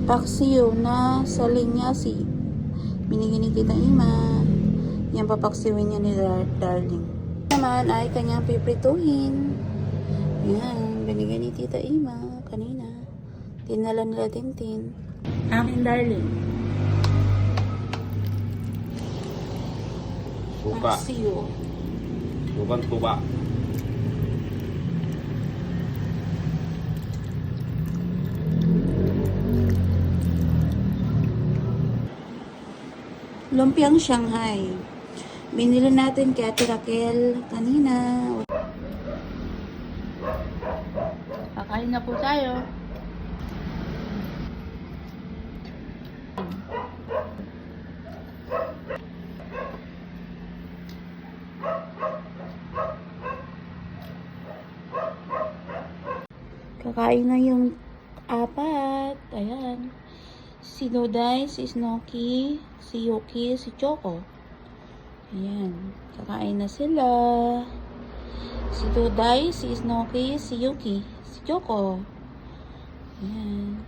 paksiw na sa linya si binigyan ni Tita Ima. Yan papaksiwin niya ni Darling. Naman ay kanyang piprituhin. Yan, binigyan ni Tita Ima kanina. Tinala nila Tintin. Aking Darling. Suka. Paksiw. Sukang tuba. Lumpiang Shanghai. Binili natin kay Ate Raquel kanina. Kakain na po tayo. Kakain na yung apat. Ayan. Si Doday, si Snooki, si Yuki, si Choco. Ayan. Kakain na sila. Si Doday, si Snooki, si Yuki, si Choco. Ayan.